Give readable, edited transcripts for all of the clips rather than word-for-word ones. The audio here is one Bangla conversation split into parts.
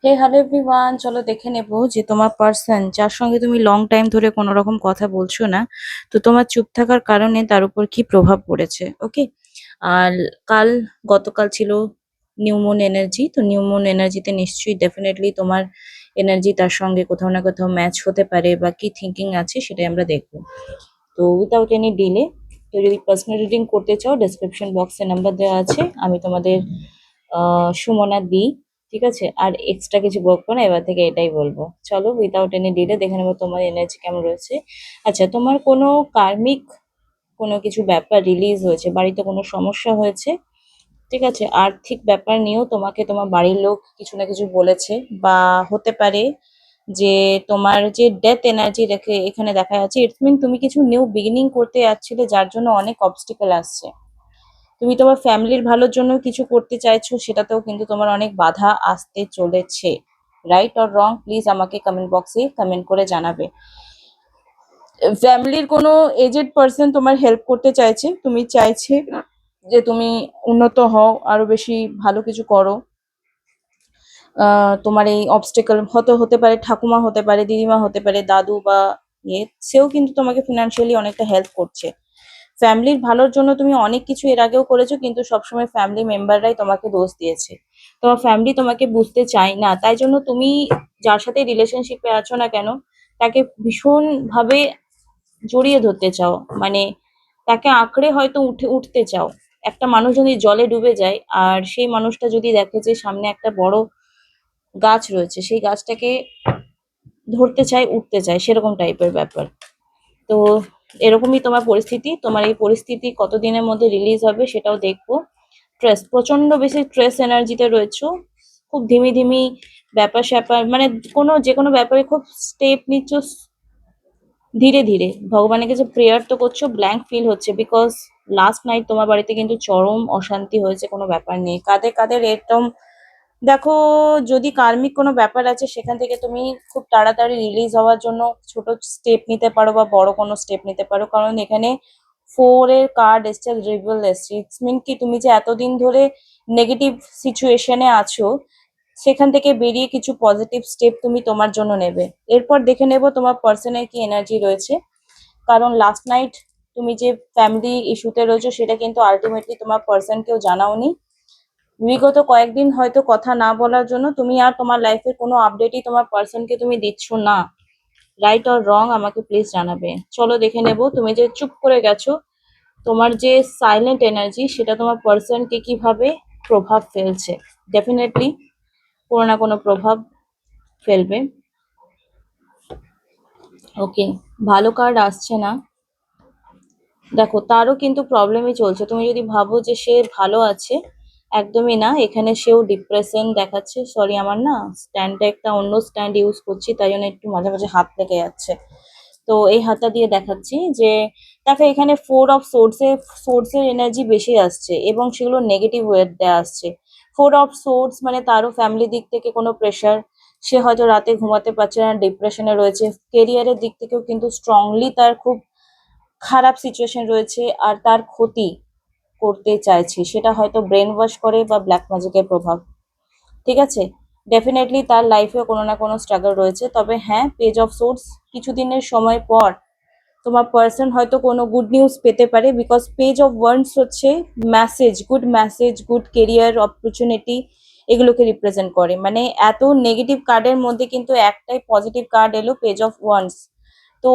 হে হ্যালো এভরিওয়ান, চলো দেখে নেবো যে তোমার পার্সন যার সঙ্গে তুমি লং টাইম ধরে কোনো রকম কথা বলছো না, তো তোমার চুপ থাকার কারণে তার উপর কি প্রভাব পড়েছে। ওকে। আর কাল গতকাল ছিল নিউ মুন এনার্জি, তো নিউ মুন এনার্জিতে নিশ্চয়ই ডেফিনেটলি তোমার এনার্জি তার সঙ্গে কোথাও না কোথাও ম্যাচ হতে পারে, বা কি থিঙ্কিং আছে সেটাই আমরা দেখবো। তো উইথাউট এনি ডিলে, কেউ যদি পার্সোনাল রিডিং করতে চাও ডেসক্রিপশন বক্সে নাম্বার দেওয়া আছে, আমি তোমাদের সুমনা দিই। ঠিক আছে, আর এক্সট্রা কিছু বকবো না, এবার থেকে এটাই বলবো। চলো উইথাউট এনি ডিলে দেখে নেবো তোমার এনার্জি কেমন রয়েছে। আচ্ছা, তোমার কোনো কার্মিক কোনো কিছু ব্যাপার রিলিজ হয়েছে, বাড়িতে কোনো সমস্যা হয়েছে, ঠিক আছে, আর্থিক ব্যাপার নিয়েও তোমাকে তোমার বাড়ির লোক কিছু না কিছু বলেছে, বা হতে পারে যে তোমার যে ডেথ এনার্জি রেখে এখানে দেখা যাচ্ছে, ইটস মিন তুমি কিছু নিউ বিগিনিং করতে যাচ্ছিলে যার জন্য অনেক অবস্টিকেল আসছে। তুমি তোমার ফ্যামিলির ভালোর জন্য কিছু করতে চাইছো, সেটাতেও কিন্তু তোমার অনেক বাধা আসতে চলেছে। রাইট অর রং, প্লিজ আমাকে কমেন্ট বক্সে কমেন্ট করে জানাবে। ফ্যামিলির কোনো এজেড পার্সন তোমার হেল্প করতে চাইছে, তুমি চাইছে যে তুমি উন্নত হও, আরো বেশি ভালো কিছু করো। তোমার এই অবস্টেকল হতে পারে ঠাকুমা, হতে পারে দিদিমা, হতে পারে দাদু, বা সেও কিন্তু তোমাকে ফিনান্সিয়ালি অনেকটা হেল্প করছে। ফ্যামিলির ভালোর জন্য তুমি অনেক কিছু এর আগেও করেছো, কিন্তু সবসময় ফ্যামিলি মেম্বাররাই তোমাকে দোষ দিয়েছে। তোমার ফ্যামিলি তোমাকে বুঝতে চায় না, তাই জন্য তুমি যার সাথে রিলেশনশিপে আছো না কেন, তাকে ভীষণ ভাবে জড়িয়ে ধরতে চাও, মানে তাকে আঁকড়ে হয়তো উঠতে চাও। একটা মানুষ যদি জলে ডুবে যায়, আর সেই মানুষটা যদি দেখে যে সামনে একটা বড় গাছ রয়েছে, সেই গাছটাকে ধরতে চায়, উঠতে চায়, সেরকম টাইপের ব্যাপার। তো এরকমই তোমার পরিস্থিতি, তোমার এই পরিস্থিতি কতদিনের মধ্যে রিলিজ হবে সেটাও দেখবো। স্ট্রেস, প্রচন্ড বেশি স্ট্রেস এনার্জিতে রয়েছো, খুব ধিমি ধিমি ব্যাপার স্যাপার, মানে যে কোনো ব্যাপারে খুব স্টেপ নিচ্ছ ধীরে ধীরে। ভগবানের কাছে প্রেয়ার তো করছো, ব্ল্যাঙ্ক ফিল হচ্ছে, বিকজ লাস্ট নাইট তোমার বাড়িতে কিন্তু চরম অশান্তি হয়েছে কোনো ব্যাপার নেই, কাঁধে কাঁধে এরকম। দেখো, যদি কার্মিক কোনো ব্যাপার আছে সেখান থেকে তুমি খুব তাড়াতাড়ি রিলিজ হওয়ার জন্য ছোট স্টেপ নিতে পারো, বা বড় কোনো স্টেপ নিতে পারো, কারণ এখানে ফোর এর কার্ড এসছে, রিভেল এসছে। ইটস মিন কি তুমি যে এতদিন ধরে নেগেটিভ সিচুয়েশনে আছো, সেখান থেকে বেরিয়ে কিছু পজিটিভ স্টেপ তুমি তোমার জন্য নেবে। এরপর দেখে নেব তোমার পার্সনের কি এনার্জি রয়েছে, কারণ লাস্ট নাইট তুমি যে ফ্যামিলি ইস্যুতে রয়েছো সেটা কিন্তু আলটিমেটলি তোমার পার্সনকেও জানাওনি। বিগত কয়েকদিন হয়তো কথা না বলার জন্য তুমি আর তোমার লাইফের কোনো আপডেটই তোমার পার্সনকে তুমি দিচ্ছ না। রাইট অর রং, আমাকে প্লিজ জানাবে। চলো দেখে নেব তুমি যে চুপ করে গেছো, তোমার যে সাইলেন্ট এনার্জি সেটা তোমার পার্সনকে কিভাবে প্রভাব ফেলছে। ডেফিনেটলি কোনো না কোনো প্রভাব ফেলবে। ওকে, ভালো কার্ড আসছে না। দেখো, তারও কিন্তু প্রবলেমই চলছে। তুমি যদি ভাবো যে সে ভালো আছে, একদমই না, এখানে সেও ডিপ্রেশন দেখাচ্ছে। সরি, আমার না স্ট্যান্ডটা একটা অন্য স্ট্যান্ড ইউজ করছি, তাই জন্য একটু মাঝে মাঝে হাত লেগে যাচ্ছে। তো এই হাতটা দিয়ে দেখাচ্ছি যে দেখো, এখানে ফোর অফ সোর্সের এনার্জি বেশি আসছে, এবং সেগুলো নেগেটিভ ওয়েতে আসছে। ফোর অফ সোর্স মানে তারও ফ্যামিলি দিক থেকে কোনো প্রেশার, সে হয়তো রাতে ঘুমাতে পারছে না, ডিপ্রেশনে রয়েছে। কেরিয়ারের দিক থেকেও কিন্তু স্ট্রংলি তার খুব খারাপ সিচুয়েশন রয়েছে, আর তার ক্ষতি করতে চাইছে, সেটা হয়তো ব্রেন ওয়াশ করে বা ব্ল্যাক ম্যাজিকের প্রভাব। ঠিক আছে, ডেফিনেটলি তার লাইফে কোনো না কোনো স্ট্রাগল রয়েছে। তবে হ্যাঁ, পেজ অফ সোর্স কিছুদিনের সময় পর তোমার পার্সন হয়তো কোনো গুড নিউজ পেতে পারে, বিকজ পেজ অফ ওয়ান্ডস হচ্ছে মেসেজ, গুড কেরিয়ার অপরচুনিটি, এগুলোকে রিপ্রেজেন্ট করে। মানে এত নেগেটিভ কার্ডের মধ্যে কিন্তু একটাই পজিটিভ কার্ড এলো, পেজ অফ ওয়ান্ডস। তো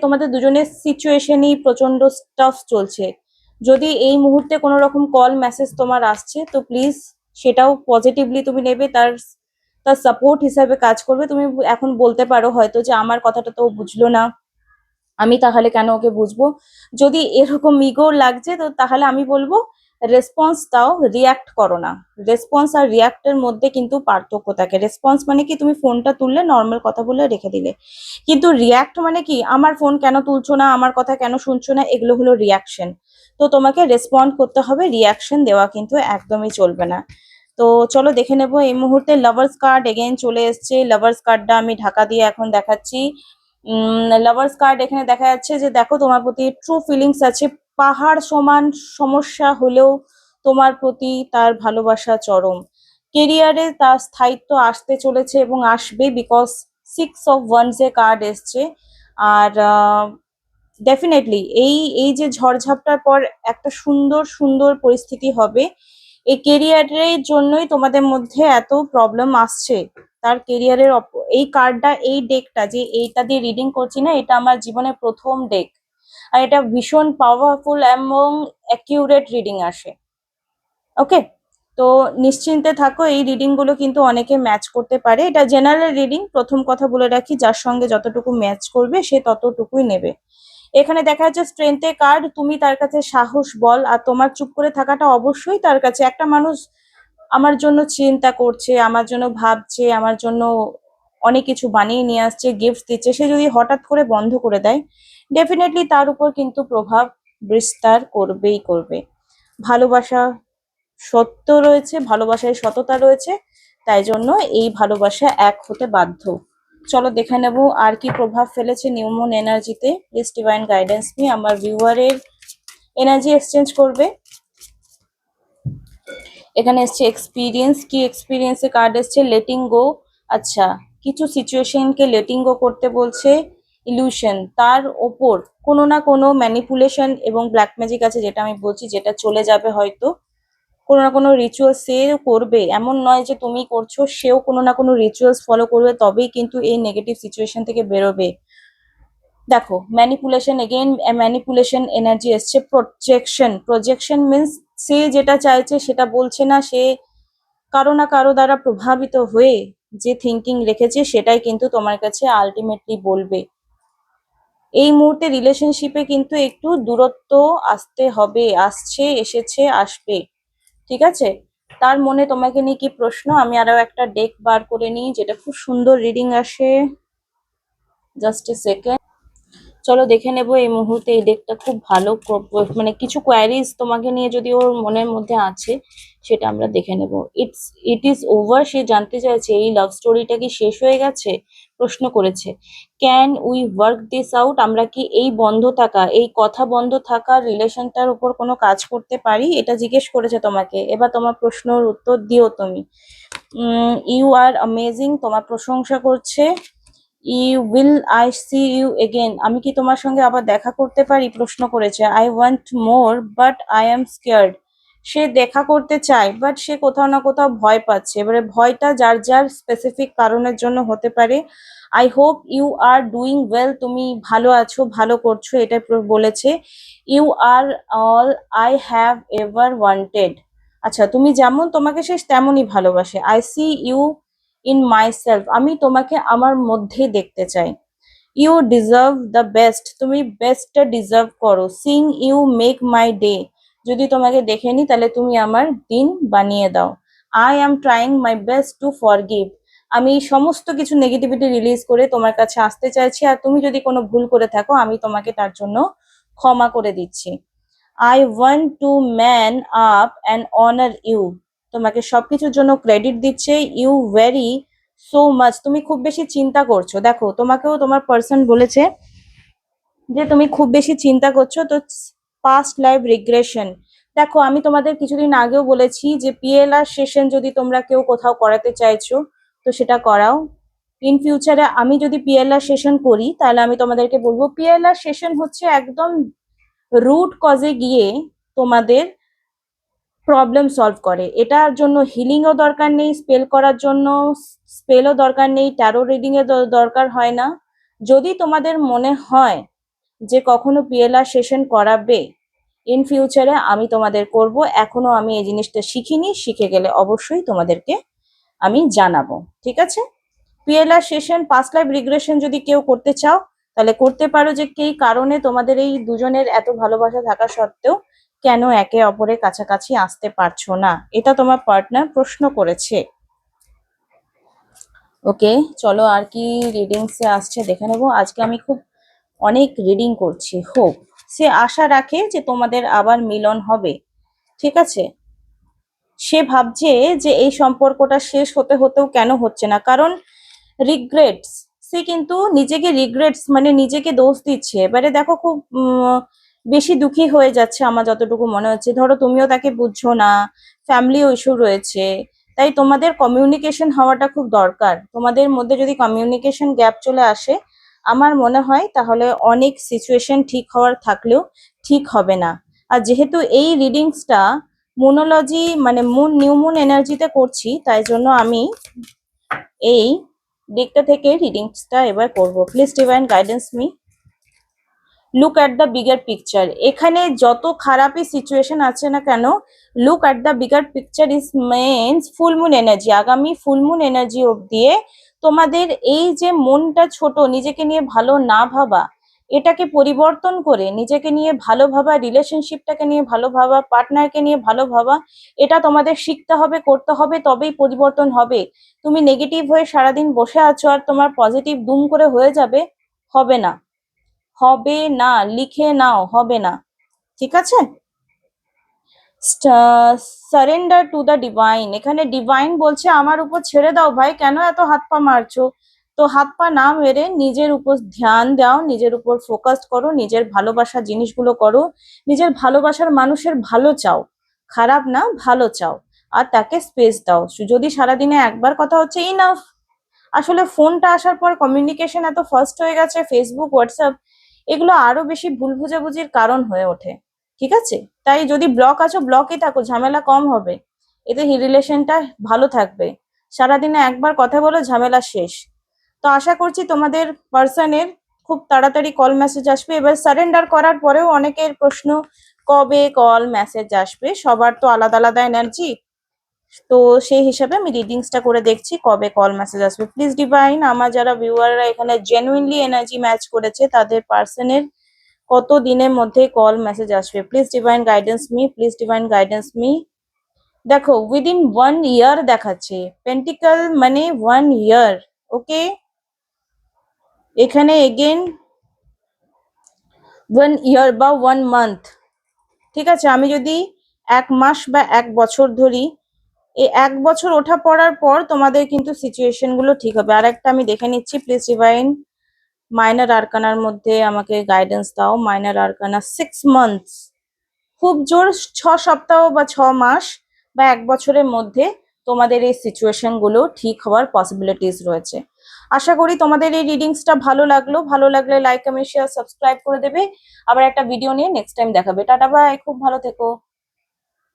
তোমাদের দুজনের সিচুয়েশনই প্রচন্ড টাফ চলছে। যদি এই মুহূর্তে কোনো রকম কল মেসেজ তোমার আসছে, তো প্লিজ সেটাও পজিটিভলি তুমি নেবে, তার তার সাপোর্ট হিসাবে কাজ করবে। তুমি এখন বলতে পারো হয়তো যে আমার কথাটা তো ও বুঝলো না, আমি তাহলে কেন ওকে বুঝবো। যদি এরকম ইগো লাগছে, তো তাহলে আমি বলবো রেসপন্স দাও, রিয়াক্ট করো না। রেসপন্স আর রিয়াক্টের মধ্যে কিন্তু পার্থক্য থাকে। রেসপন্স মানে কি, তুমি ফোনটা তুললে নর্মাল কথা বলে রেখে দিলে, কিন্তু রিয়াক্ট মানে কি, আমার ফোন কেন তুলছো না, আমার কথা কেন শুনছো না, এগুলো হলো রিয়াকশন। তো তোমাকে রেসপন্ড করতে হবে, রিয়াকশন দেওয়া কিন্তু একদমই চলবে না। তো চলো দেখে নেবো। এই মুহূর্তে লাভার্স কার্ড এগেইন চলে এসছে। লাভার্স কার্ডটা আমি ঢাকা দিয়ে এখন দেখাচ্ছি। লাভার্স কার্ড এখানে দেখা যাচ্ছে যে দেখো, তোমার প্রতি ট্রু ফিলিংস আছে। পাহাড় সমান সমস্যা হলেও তোমার প্রতি তার ভালোবাসা চরম। কেরিয়ারে তার স্থায়িত্ব আসতে চলেছে এবং আসবে, because 6 of Wands A card এসছে। আর ডেফিনেটলি এই এই যে ঝড়ঝাপটার পর একটা সুন্দর সুন্দর পরিস্থিতি হবে। এই কেরিয়ারের জন্যই তোমাদের মধ্যে এত প্রবলেম আসছে। তার কেরিয়ারের এই কার্ডটা, এই ডেকটা যে এইটা দিয়ে রিডিং করছি না, এটা আমার জীবনের প্রথম ডেক। আর এটা ভীষণ পাওয়ারফুল এবং অ্যাকিউরেট রিডিং আসে। ওকে, তো নিশ্চিন্তে থাকো, এই রিডিং গুলো কিন্তু অনেকে ম্যাচ করতে পারে। এটা জেনারেল রিডিং, প্রথম কথা বলে রাখি, যার সঙ্গে যতটুকু ম্যাচ করবে সে ততটুকুই নেবে। এখানে দেখা যাচ্ছে স্ট্রেংথের কার্ড, তুমি তার কাছে সাহস বল, আর তোমার চুপ করে থাকাটা অবশ্যই তার কাছে। একটা মানুষ আমার জন্য চিন্তা করছে, আমার জন্য ভাবছে, আমার জন্য অনেক কিছু বানিয়ে নিয়ে আসছে, গিফট দিচ্ছে, সে যদি হঠাৎ করে বন্ধ করে দেয়, ডেফিনেটলি তার উপর কিন্তু প্রভাব বিস্তার করবেই করবে। ভালোবাসা সত্য রয়েছে, ভালোবাসায় সততা রয়েছে, তাই জন্য এই ভালোবাসা এক হতে বাধ্য। চলো দেখে নেব আর কি প্রভাব ফেলেছে নিউ মুন এনার্জিতে। প্লিজ ডিভাইন গাইডেন্স মি, আমার ভিউয়ারের এনার্জি এক্সচেঞ্জ করবে। এখানে এসছে এক্সপিরিয়েন্স, কি এক্সপিরিয়েন্সে কার্ড এসছে লেটিং গো। আচ্ছা, কিছু সিচুয়েশনকে লেটিং গো করতে বলছে। ইলিউশন, তার ওপর কোনো না কোনো ম্যানিপুলেশন এবং ব্ল্যাক ম্যাজিক আছে, যেটা আমি বলছি, যেটা চলে যাবে হয়তো। কোনো না কোনো রিচুয়াল সে করবে, এমন নয় যে তুমি করছো, সেও কোনো না কোনো রিচুয়ালস ফলো করবে, তবেই কিন্তু এই নেগেটিভ সিচুয়েশন থেকে বেরোবে। দেখো ম্যানিপুলেশন, এগেইন ম্যানিপুলেশন এনার্জি এসছে। প্রজেকশন, প্রজেকশন মিন্স সে যেটা চাইছে সেটা বলছে না, সে কারো না কারো দ্বারা প্রভাবিত হয়ে যে থিঙ্কিং রেখেছে সেটাই কিন্তু তোমার কাছে আলটিমেটলি বলবে। এই মুহূর্তে রিলেশনশিপে কিন্তু একটু দূরত্ব আসতে হবে, আসছে, এসেছে, আসবে। ঠিক আছে, তার মনে তোমাকে নিয়ে কি প্রশ্ন, আমি আরো একটা ডেক বার করে নিই, যেটা খুব সুন্দর রিডিং আসে। জাস্ট এ সেকেন্ড, চলো দেখে নেব এই মুহূর্তে। এই ডেকটা খুব ভালো, মানে কিছু কোয়ারিজ তোমাকে নিয়ে যদি ওর মনের মধ্যে আছে, সেটা আমরা দেখে নেব। ইট ইজ ওভার, সে জানতে চাইছে এই লাভ স্টোরিটা কি শেষ হয়ে গেছে, প্রশ্ন করেছে। Can we work this out, আমরা কি এই বন্ধ থাকা, এই কথা বন্ধ থাকা রিলেশনটার উপর কোনো কাজ করতে পারি, এটা জিজ্ঞেস করেছে তোমাকে। এবার তোমার প্রশ্নের উত্তর দিও তুমি। ইউ আর অ্যামেজিং, তোমার প্রশংসা করছে। You will I see you again, আমি কি তোমার সঙ্গে আবার দেখা করতে পারি, প্রশ্ন করেছে। I want more but I am scared, সে দেখা করতে চায় বাট সে কোথাও না কোথাও ভয় পাচ্ছে। এবারে ভয়টা যার যার স্পেসিফিক কারণের জন্য হতে পারে। I hope you are doing well, তুমি ভালো আছো, ভালো করছো, এটা বলেছে। You are all I have ever wanted, আচ্ছা তুমি যেমন, তোমাকে সে তেমনই ভালোবাসে। I see you in myself, আমি তোমাকে আমার মধ্যেই দেখতে চাই। ইউ ডিজার্ভ দ্য বেস্ট, তুমি বেস্টটা ডিজার্ভ করো। Since you make my day, যদি তোমাকে দেখে নি তাহলে তুমি আমার দিন বানিয়ে দাও। I am trying my best to forgive, আমি সমস্ত কিছু নেগেটিভিটি রিলিজ করে তোমার কাছে আসতে চাইছি, আর তুমি যদি কোনো ভুল করে থাকো আমি তোমাকে তার জন্য ক্ষমা করে দিচ্ছি। I want to man up and honour you, তোমাকে সবকিছুর জন্য ক্রেডিট দিচ্ছে। ইউ ভেরি সো মাচ, তুমি খুব বেশি চিন্তা করছো। দেখো তোমাকেও তোমার পার্সন বলেছে যে তুমি খুব বেশি চিন্তা করছো, তো পাস্ট লাইফ রিগ্রেশন। দেখো আমি তোমাদের কিছুদিন আগেও বলেছি যে পিএলআর সেশন যদি তোমরা কেউ কোথাও করাতে চাইছো তো সেটা করাও। ইন ফিউচারে আমি যদি পিএলআর সেশন করি তাহলে আমি তোমাদেরকে বলবো, পিএলআর সেশন হচ্ছে একদম রুট কজে গিয়ে তোমাদের প্রবলেম সলভ করে। এটার জন্য হিলিংও দরকার নেই, স্পেল করার জন্য স্পেলও দরকার নেই, ট্যারো রিডিং এর দরকার হয় না। যদি তোমাদের মনে হয় যে কখনো পিএলআর সেশন করাবে ইন ফিউচারে, আমি তোমাদের করব। এখনো আমি এই জিনিসটা শিখিনি, শিখে গেলে অবশ্যই তোমাদেরকে আমি জানাবো। ঠিক আছে, PLR session past life regression যদি কেউ করতে চাও তাহলে করতে পারো, যে কি কারণে তোমাদের এই দুজনের এত ভালোবাসা থাকা সত্ত্বেও কেন একে অপরের কাছাকাছি আসতে পারছো না, এটা তোমার পার্টনার প্রশ্ন করেছে। ওকে, চলো আর কি রিডিংসে আসছে দেখে নেবো। আজকে আমি খুব অনেক রিডিং করছি। হোপ, সে আশা রাখে যে তোমাদের আবার মিলন হবে। ঠিক আছে, সে ভাবছে যে এই সম্পর্কটা শেষ হতে হতেও কেন হচ্ছে না, কারণ রিগ্রেটস, সে কিন্তু নিজেকে রিগ্রেটস মানে নিজেকে দোষ দিচ্ছে। এবারে দেখো খুব বেশি দুঃখী হয়ে যাচ্ছে আমার যতটুকু মনে হচ্ছে। ধরো তুমিও তাকে বুঝছো না, ফ্যামিলিও ইস্যু রয়েছে, তাই তোমাদের কমিউনিকেশন হওয়াটা খুব দরকার। তোমাদের মধ্যে যদি কমিউনিকেশন গ্যাপ চলে আসে, আমার মনে হয় তাহলে অনেক সিচুয়েশন ঠিক হওয়ার থাকলেও ঠিক হবে না। আর যেহেতু এই রিডিংসটা মুনোলজি মানে নিউ মুন এনার্জিতে করছি, তাই জন্য আমি এই দিকটা থেকে রিডিংসটা এবার করব। Please divine guidance me. Look at the bigger picture. এখানে যত খারাপই সিচুয়েশন আছে না কেন, look at the bigger picture is means full moon energy. আগামী ফুল মুন এনার্জি অব্দি তোমাদের এই যে মনটা ছোট, নিজেকে নিয়ে ভালো না ভাবা, এটাকে পরিবর্তন করে নিজেকে নিয়ে ভালো ভাবা, রিলেশনশিপটাকে নিয়ে ভালো ভাবা, পার্টনারকে নিয়ে ভালো ভাবা, এটা তোমাদের শিখতে হবে, করতে হবে, তবেই পরিবর্তন হবে। তুমি নেগেটিভ হয়ে সারাদিন বসে আছো আর তোমার পজিটিভ দুম করে হয়ে যাবে, হবে না, হবে না, লিখে নাও, হবে না, ঠিক আছে? Surrender to the divine. এখানে ডিভাইন বলছে আমার উপর ছেড়ে দাও ভাই, কেন এত হাত পা মারছো? তো হাত পা না মেরে নিজের উপর ধ্যান দাও, নিজের উপর ফোকাস করো, নিজের ভালোবাসার জিনিসগুলো করো, নিজের ভালোবাসার মানুষের ভালো চাও, খারাপ না, ভালো চাও, আর তাকে স্পেস দাও। যদি সারাদিনে একবার কথা হচ্ছে ইনাফ। আসলে ফোনটা আসার পর কমিউনিকেশন এত ফাস্ট হয়ে গেছে, ফেসবুক, হোয়াটসঅ্যাপ, এগুলো আরো বেশি ভুল বোঝাবুঝির কারণ হয়ে ওঠে, ঠিক আছে? তাই যদি ব্লক আছো, ব্লকই থাকো, ঝামেলা কম হবে, এতে রিলেশনটা ভালো থাকবে। সারাদিনে একবার কথা বলো, ঝামেলা শেষ। তো আশা করছি তোমাদের পার্সনের খুব তাড়াতাড়ি কল মেসেজ আসবে। এবার সারেন্ডার করার পরেও অনেকের প্রশ্ন, কবে কল মেসেজ আসবে? সবার তো আলাদা আলাদা এনার্জি, তো সেই হিসাবে আমি রিডিংসটা করে দেখছি কবে কল মেসেজ আসবে। প্লিজ ডিভাইন, আমার যারা ভিউয়াররা এখানে জেনুইনলি এনার্জি ম্যাচ করেছে, তাদের পার্সনের কত দিনের মধ্যে কল মেসেজ আসবে? Please divine guidance me, please divine guidance me. দেখো উইদিন 1 ইয়ার দেখাচ্ছে, পেন্টিকল মানে 1 ইয়ার, ওকে। এখানে এগেন 1 ইয়ার বা 1 মান্থ, ঠিক আছে। আমি যদি 1 মাস বা 1 বছর ধরি, এই 1 বছর ওঠা পড়ার পর তোমাদের কিন্তু সিচুয়েশন গুলো ঠিক হবে। আর একটা আমি দেখে নিচ্ছি, প্লিজ ডিভাইন মাইনর আরকানার মধ্যে আমাকে গাইডেন্স দাও। মাইনর আরকানা 6 মান্থস, খুব জোর 6 সপ্তাহ বা 6 মাস বা 1 বছরের মধ্যে তোমাদের এই সিচুয়েশন গুলো ঠিক হওয়ার পসিবিলিটিস রয়েছে। আশা করি তোমাদের এই রিডিংসটা ভালো লাগলো। ভালো লাগলে লাইক, কমেন্ট, শেয়ার, সাবস্ক্রাইব করে দেবে। আবার একটা ভিডিও নিয়ে নেক্সট টাইম দেখাবে। টাটা বাই, খুব ভালো থেকো।